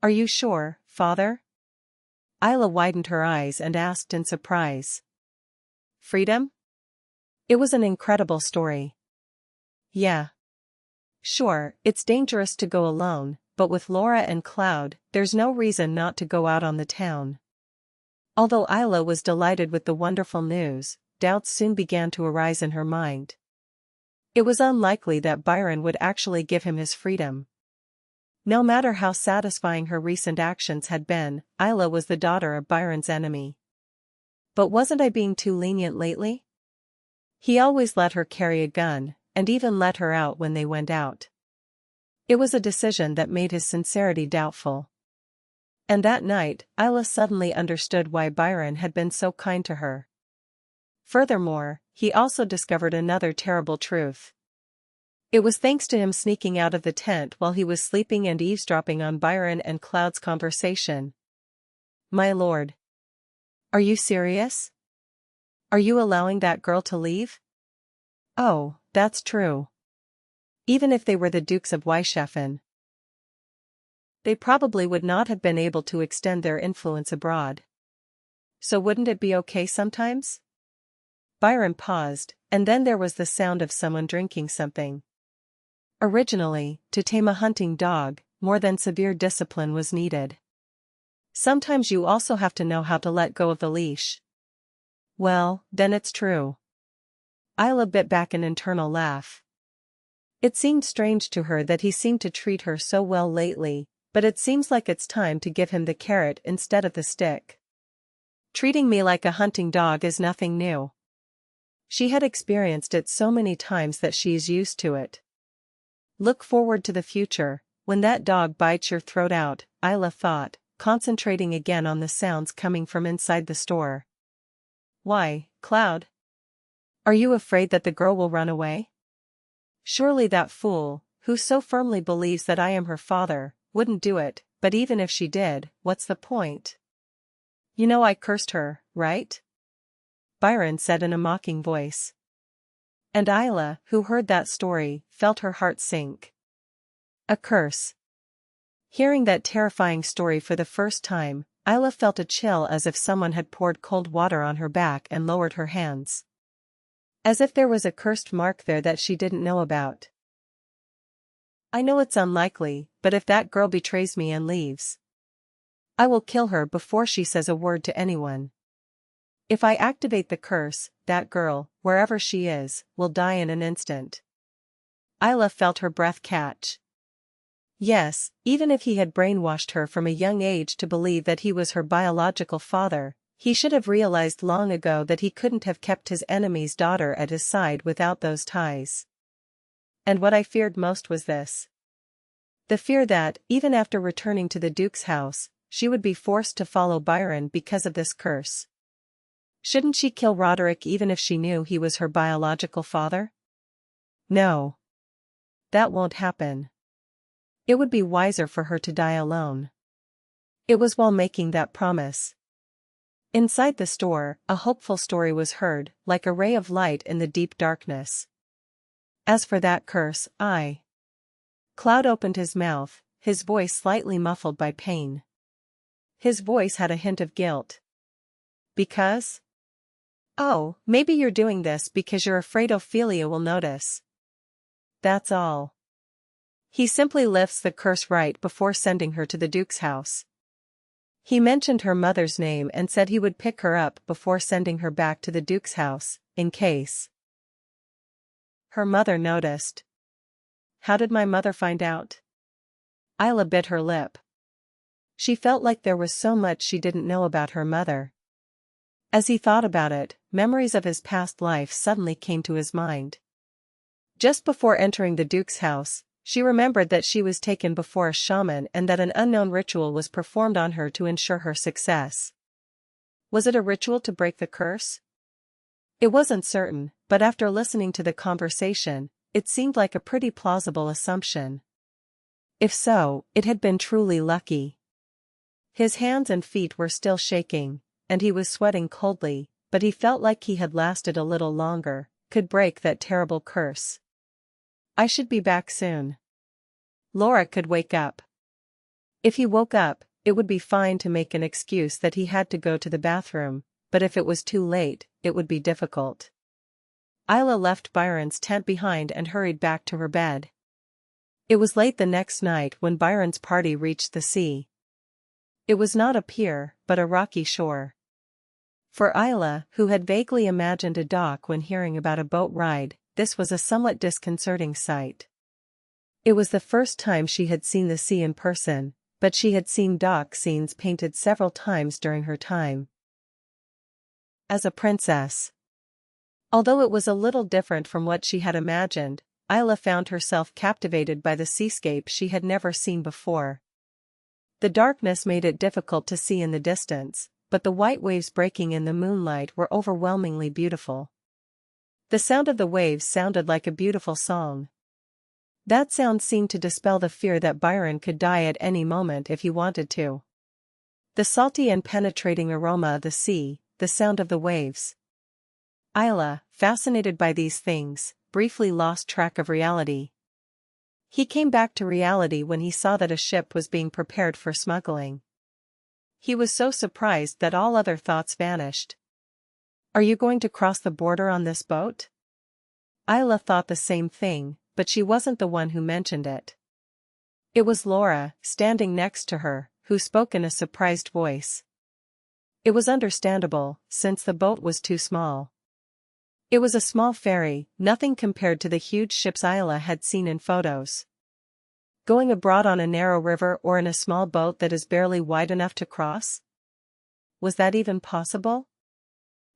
Are you sure, Father? Ayla widened her eyes and asked in surprise. Freedom? It was an incredible story. Yeah. Sure, it's dangerous to go alone, but with Laura and Cloud, there's no reason not to go out on the town. Although Ayla was delighted with the wonderful news, doubts soon began to arise in her mind. It was unlikely that Byron would actually give him his freedom. No matter how satisfying her recent actions had been, Ayla was the daughter of Byron's enemy. But wasn't I being too lenient lately? He always let her carry a gun, and even let her out when they went out. It was a decision that made his sincerity doubtful. And that night, Ayla suddenly understood why Byron had been so kind to her. Furthermore, he also discovered another terrible truth. It was thanks to him sneaking out of the tent while he was sleeping and eavesdropping on Byron and Cloud's conversation. My lord. Are you serious? Are you allowing that girl to leave? Oh, that's true. Even if they were the Dukes of Weishafen, they probably would not have been able to extend their influence abroad. So wouldn't it be okay sometimes? Byron paused, and then there was the sound of someone drinking something. Originally, to tame a hunting dog, more than severe discipline was needed. Sometimes you also have to know how to let go of the leash. Well, then it's true. Ayla bit back an internal laugh. It seemed strange to her that he seemed to treat her so well lately, but it seems like it's time to give him the carrot instead of the stick. Treating me like a hunting dog is nothing new. She had experienced it so many times that she's used to it. Look forward to the future, when that dog bites your throat out, Ayla thought, concentrating again on the sounds coming from inside the store. Why, Cloud? Are you afraid that the girl will run away? Surely that fool, who so firmly believes that I am her father, wouldn't do it, but even if she did, what's the point? You know I cursed her, right? Byron said in a mocking voice. And Ayla, who heard that story, felt her heart sink. A curse. Hearing that terrifying story for the first time, Ayla felt a chill as if someone had poured cold water on her back and lowered her hands. As if there was a cursed mark there that she didn't know about. I know it's unlikely, but if that girl betrays me and leaves, I will kill her before she says a word to anyone. If I activate the curse, that girl, wherever she is, will die in an instant. Ayla felt her breath catch. Yes, even if he had brainwashed her from a young age to believe that he was her biological father, he should have realized long ago that he couldn't have kept his enemy's daughter at his side without those ties. And what I feared most was this. The fear that, even after returning to the Duke's house, she would be forced to follow Byron because of this curse. Shouldn't she kill Roderick even if she knew he was her biological father? No. That won't happen. It would be wiser for her to die alone. It was while making that promise. Inside the store, a hopeful story was heard, like a ray of light in the deep darkness. As for that curse, Cloud opened his mouth, his voice slightly muffled by pain. His voice had a hint of guilt. Because? Oh, maybe you're doing this because you're afraid Ophelia will notice. That's all. He simply lifts the curse right before sending her to the Duke's house. He mentioned her mother's name and said he would pick her up before sending her back to the Duke's house, in case her mother noticed. How did my mother find out? Ayla bit her lip. She felt like there was so much she didn't know about her mother. As he thought about it, memories of his past life suddenly came to his mind. Just before entering the Duke's house, she remembered that she was taken before a shaman and that an unknown ritual was performed on her to ensure her success. Was it a ritual to break the curse? It wasn't certain, but after listening to the conversation, it seemed like a pretty plausible assumption. If so, it had been truly lucky. His hands and feet were still shaking, and he was sweating coldly, but he felt like he had lasted a little longer, could break that terrible curse. I should be back soon. Laura could wake up. If he woke up, it would be fine to make an excuse that he had to go to the bathroom, but if it was too late, it would be difficult. Ayla left Byron's tent behind and hurried back to her bed. It was late the next night when Byron's party reached the sea. It was not a pier, but a rocky shore. For Ayla, who had vaguely imagined a dock when hearing about a boat ride, this was a somewhat disconcerting sight. It was the first time she had seen the sea in person, but she had seen dock scenes painted several times during her time as a princess. Although it was a little different from what she had imagined, Ayla found herself captivated by the seascape she had never seen before. The darkness made it difficult to see in the distance, but the white waves breaking in the moonlight were overwhelmingly beautiful. The sound of the waves sounded like a beautiful song. That sound seemed to dispel the fear that Byron could die at any moment if he wanted to. The salty and penetrating aroma of the sea, the sound of the waves. Ayla, fascinated by these things, briefly lost track of reality. He came back to reality when he saw that a ship was being prepared for smuggling. He was so surprised that all other thoughts vanished. Are you going to cross the border on this boat? Ayla thought the same thing, but she wasn't the one who mentioned it. It was Laura, standing next to her, who spoke in a surprised voice. It was understandable, since the boat was too small. It was a small ferry, nothing compared to the huge ships Ayla had seen in photos. Going abroad on a narrow river or in a small boat that is barely wide enough to cross? Was that even possible?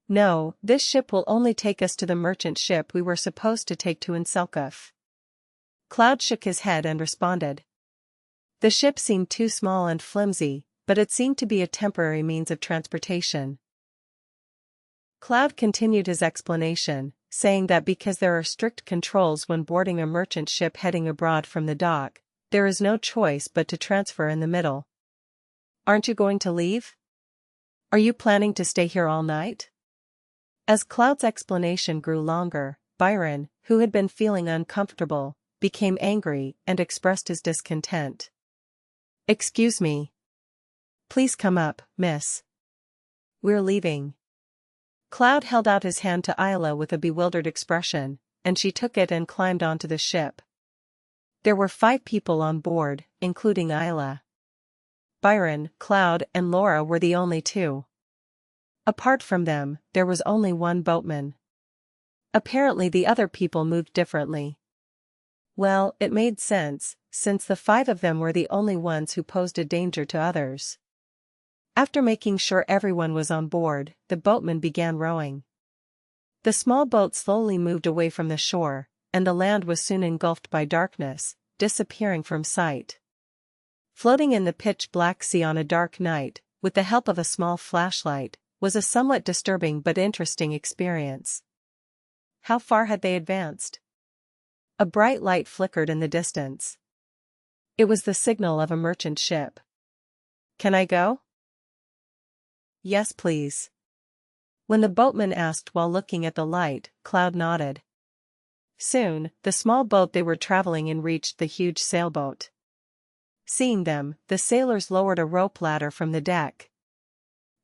No, this ship will only take us to the merchant ship we were supposed to take to Inselkuf. Cloud shook his head and responded. The ship seemed too small and flimsy, but it seemed to be a temporary means of transportation. Cloud continued his explanation, saying that because there are strict controls when boarding a merchant ship heading abroad from the dock, there is no choice but to transfer in the middle. Aren't you going to leave? Are you planning to stay here all night? As Cloud's explanation grew longer, Byron, who had been feeling uncomfortable, became angry and expressed his discontent. Excuse me. Please come up, miss. We're leaving. Cloud held out his hand to Ayla with a bewildered expression, and she took it and climbed onto the ship. There were 5 people on board, including Ayla. Byron, Cloud, and Laura were the only 2. Apart from them, there was only one boatman. Apparently the other people moved differently. Well, it made sense, since the 5 of them were the only ones who posed a danger to others. After making sure everyone was on board, the boatman began rowing. The small boat slowly moved away from the shore, and the land was soon engulfed by darkness, disappearing from sight. Floating in the pitch-black sea on a dark night, with the help of a small flashlight, was a somewhat disturbing but interesting experience. How far had they advanced? A bright light flickered in the distance. It was the signal of a merchant ship. Can I go? Yes, please. When the boatman asked while looking at the light, Cloud nodded. Soon, the small boat they were traveling in reached the huge sailboat. Seeing them, the sailors lowered a rope ladder from the deck.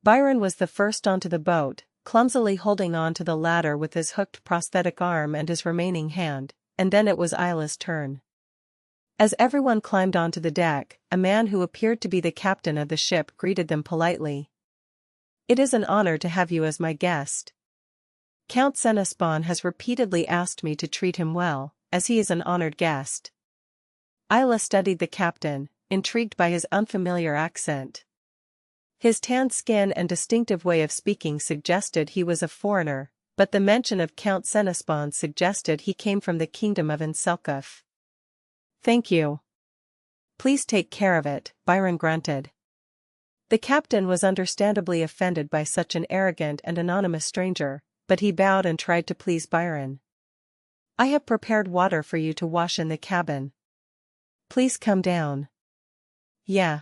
Byron was the first onto the boat, clumsily holding on to the ladder with his hooked prosthetic arm and his remaining hand, and then it was Ayla's turn. As everyone climbed onto the deck, a man who appeared to be the captain of the ship greeted them politely. It is an honor to have you as my guest. Count Senespan has repeatedly asked me to treat him well, as he is an honored guest. Ayla studied the captain, intrigued by his unfamiliar accent. His tanned skin and distinctive way of speaking suggested he was a foreigner, but the mention of Count Senespan suggested he came from the kingdom of Inselkuf. Thank you. Please take care of it, Byron grunted. The captain was understandably offended by such an arrogant and anonymous stranger, but he bowed and tried to please Byron. I have prepared water for you to wash in the cabin. Please come down. Yeah.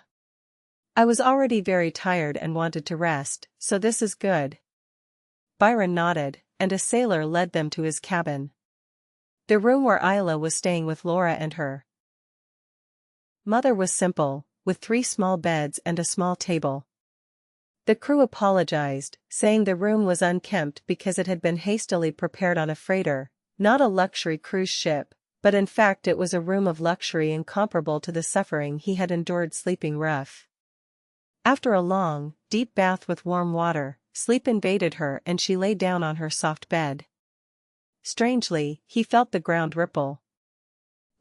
I was already very tired and wanted to rest, so this is good. Byron nodded, and a sailor led them to his cabin. The room where Ayla was staying with Laura and her mother was simple, with 3 small beds and a small table. The crew apologized, saying the room was unkempt because it had been hastily prepared on a freighter, not a luxury cruise ship, but in fact it was a room of luxury incomparable to the suffering he had endured sleeping rough. After a long, deep bath with warm water, sleep invaded her and she lay down on her soft bed. Strangely, he felt the ground ripple.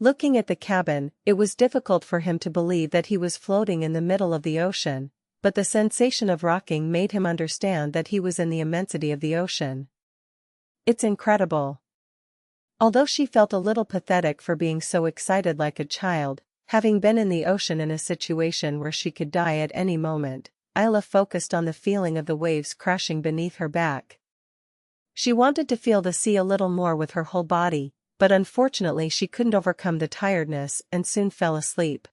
Looking at the cabin, it was difficult for him to believe that he was floating in the middle of the ocean, but the sensation of rocking made him understand that he was in the immensity of the ocean. It's incredible. Although she felt a little pathetic for being so excited like a child, having been in the ocean in a situation where she could die at any moment, Ayla focused on the feeling of the waves crashing beneath her back. She wanted to feel the sea a little more with her whole body, but unfortunately she couldn't overcome the tiredness and soon fell asleep.